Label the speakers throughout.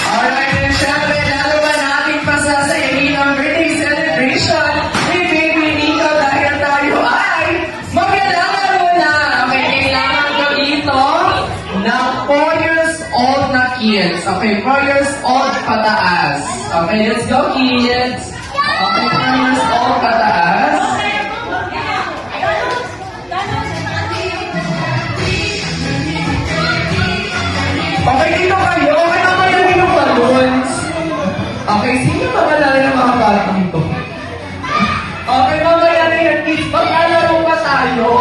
Speaker 1: Alright, and syempre, lalo ba natin pasasayahin ang birthday celebration ni Baby Nico dahil tayo ay maglalaro na. Okay, kailangan ko dito ng 4 years old na kids. Okay, 4 years old pataas. Okay, let's go kids. Okay, 4 years old pataas. Okay, dito kayo. Okay naman yung balloons. Okay, sino magalala ng mga batang ito? Okay, mamaya na yan, kids. Maglalaro pa tayo.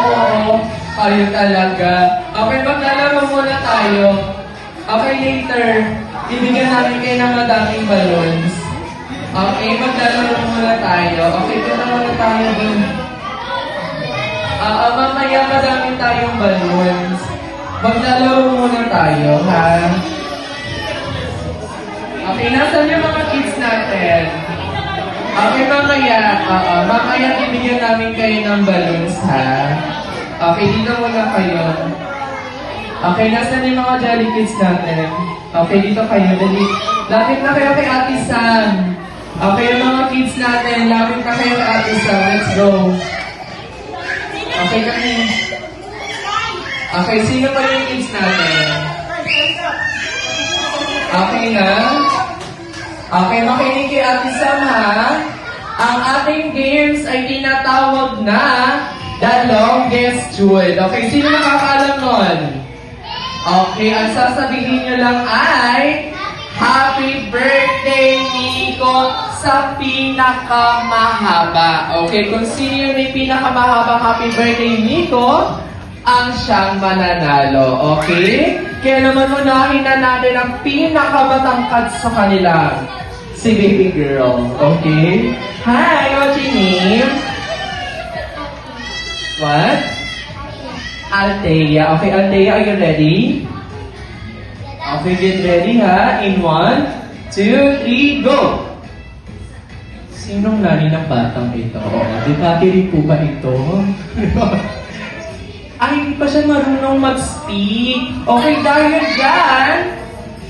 Speaker 1: Kayo talaga. Okay, maglalaro muna tayo. Okay, later. Bibigyan namin kayo ng madaming balloons. Okay, maglalaro muna tayo. Okay, punta muna tayo dun. Mamaya madaming tayong balloons. Maglalaro muna tayo, ha? Okay, nasan yung mga kids natin? Okay, mamaya bibigyan namin kayo ng balloons, ha? Okay, dito muna kayo. Okay, nasan yung mga jolly kids natin? Okay, dito kayo. Dali. Lapit na kayo kay Ate Sam. Okay, yung mga kids natin, lapit na kayo kay Ate Sam. Let's go. Okay, kami. Okay, sino pa yung kids natin? Okay na? Okay, makinig kay Ate Sam, ha? Ang ating games ay tinatawag na The Longest Duel. Okay, sino nakakaalam nun? Okay, ang sasabihin nyo lang ay Happy Birthday, Nico, sa pinakamahaba. Okay, kung sino yung may pinakamahabang Happy Birthday, Nico, ang siyang mananalo. Okay? Kaya naman unahin na natin ang pinakamatangkad sa kanila. Si baby girl. Okay? Hi, what's your name? What? Althea. Okay, Althea, are you ready? Okay, get ready, ha? In 1, 2, 3, go! Sinong nani ng batang ito? Di rin po ba ito? Ay, hindi pa siya marunong mag-speak. Okay, dahil dyan,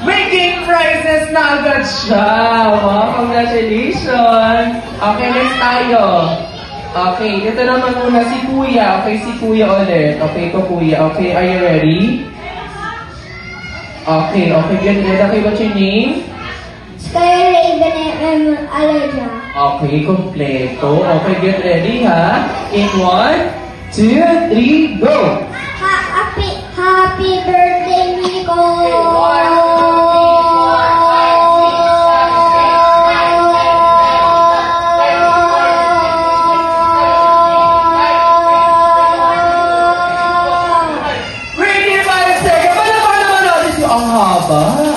Speaker 1: may game prizes na agad siya. Wow, congratulations. Okay, next tayo. Okay, ito naman muna si Kuya. Okay, si Kuya ulit. Okay, ito Kuya. Okay, are you ready? Okay, get ready. Okay, what's your name?
Speaker 2: Sky Raven and Aleja.
Speaker 1: Okay, kompleto. Okay, get ready, ha? In 1, 2, 3, go!
Speaker 2: Happy birthday, Nico!
Speaker 1: Ang haba.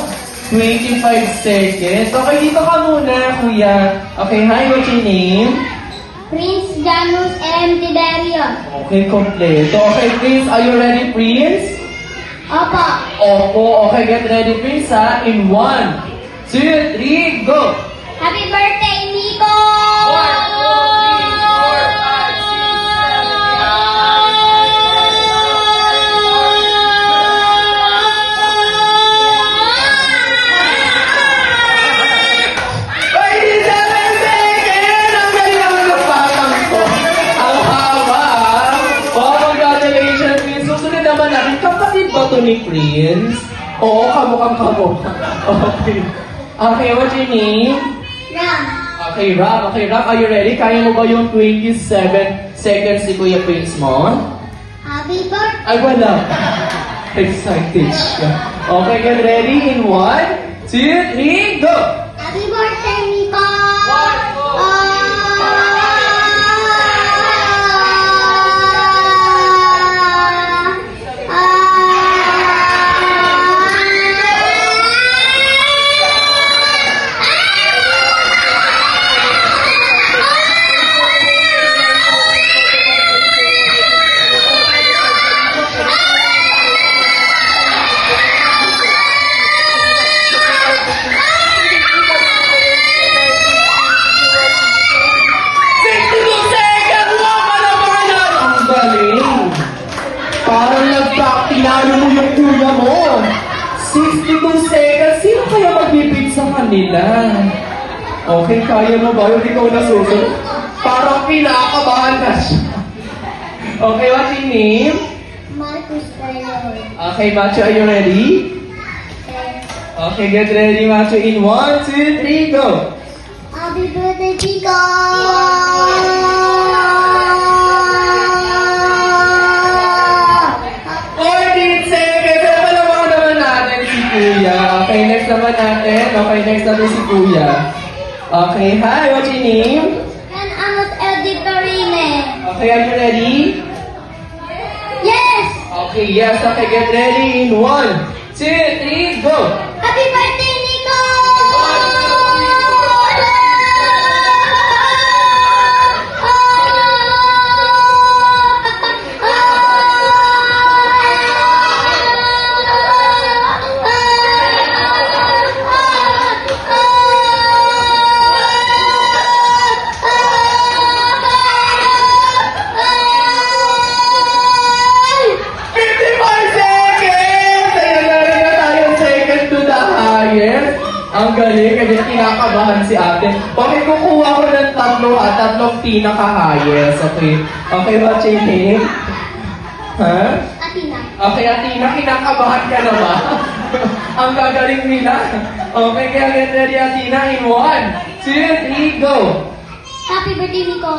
Speaker 1: 25 seconds. Okay, dito ka muna, Kuya. Okay, hi, what's your name?
Speaker 2: Prince Janus M. Tiberio.
Speaker 1: Okay, kompleto. Okay, Prince, are you ready, Prince?
Speaker 2: Opo.
Speaker 1: Opo. Okay, get ready, Prince, ha? In 1, 2, 3, go!
Speaker 2: Happy birthday, Nico!
Speaker 1: 1, 2, 3, 4, 5, 6, 7, 8, 9, 10, 11, 12, 13, 14, 15, 16, 17, 18, 19, 20, 21, 22, 23, 24, 25, 26, 27, 28, 29, 30. Bakit kapatid ba ito ni Prince? Oo, kamukha. Okay. Okay, what's your name?
Speaker 2: Ram.
Speaker 1: Okay, Rob. Okay, Rob, are you ready? Kaya mo ba yung 27 seconds ni Kuya Prince mo?
Speaker 2: Happy birthday.
Speaker 1: Ay, wala. Excited siya. Okay, get ready in 1, 2, 3, go!
Speaker 2: Happy birthday, Nico!
Speaker 1: 1, 2, 3, 4, 5, 6, 7, 8, 9, 10, 11, 12, 13, 14, 15, 16, 17, 18, 19, 20, 21, 22, 23, 24, 25, 26, 27, 28, 29, 30. 22 seconds. Sino kaya magbibig sa kanila? Okay, kaya mo ba? Yung ikaw nasusunod? Parang kinakabahan na siya. Okay, what's your name?
Speaker 2: Marcus Taylor.
Speaker 1: Okay, Macho, are you ready? Okay, get ready, Macho. In 1, 2, 3, go!
Speaker 2: Happy birthday, Chico!
Speaker 1: Seconds! Ano naman natin si Kuya? Okay, next naman natin. Okay, next natin si Kuya. Okay, hi, what's your name?
Speaker 2: And Amos Eddie Perine.
Speaker 1: Okay, are you ready?
Speaker 2: Yes!
Speaker 1: Okay, yes. Okay, get ready. In 1, 2, 3, go!
Speaker 2: Happy birthday, Nico!
Speaker 1: Ang galing, kasi kinakabahan si ate. Bakit kukuha ko ng tatlong pinaka-highest? Okay. Okay, what's your name? Ha?
Speaker 2: Atina.
Speaker 1: Okay, Atina, kinakabahan ka na ba? Ang gagaling nila. Okay, kaya get ready, Atina, in 1, 2, 3, go!
Speaker 2: Happy birthday, Nico!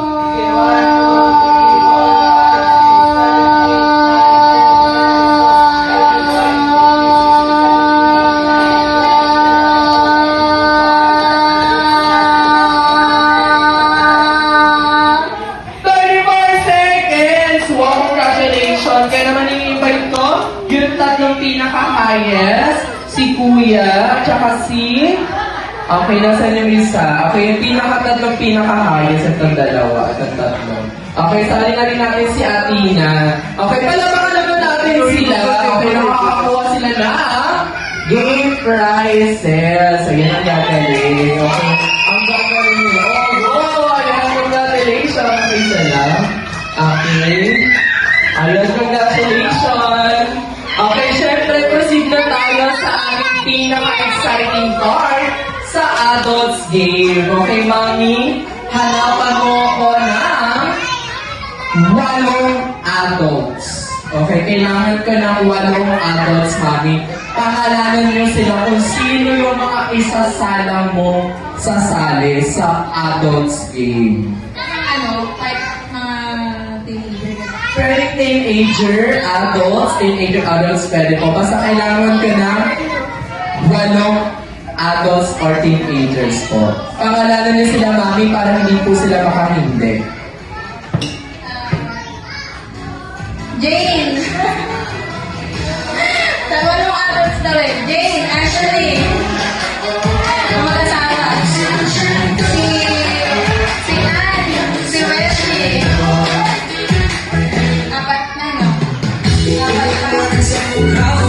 Speaker 1: Kaya naman i-invite ko yung tatlong pinaka-highest, si Kuya, at saka si... Okay, nasan yung isa? Okay, yung pinaka-tatlong pinaka-highest at ang dalawa at ang tatlo. Okay, sali na rin natin si Atina. Okay, palabakan naman natin sila. Okay, nakakakuha sila na game prizes. Ayan ang gagaling. Okay, ang gagaling nila. Oh, wow! Ayan, congratulations. Okay, sila. Okay. Ayun, congratulations! Okay, syempre, proceed na tayo sa ating pinaka-exciting part sa adults game. Okay, Mami? Hanapan mo ko ng 8 adults. Okay, kailangan ko ng 8 adults, Mami. Pangalanan niyo sila kung sino yung mga isasala mo sa sali sa adults game.
Speaker 3: Type mga teenager.
Speaker 1: Pwede teenager, adults, pwede po. Basta kailangan ka ng 8 adults or teenagers po. Pangalanan niyo sila, Mami, para hindi po sila makahindi.
Speaker 3: Jane! Sa 8 adults daw eh. Jane, Ashley. Ang mag-asawa. Si Anne, si Wesley. 4 na, no? 4 pa.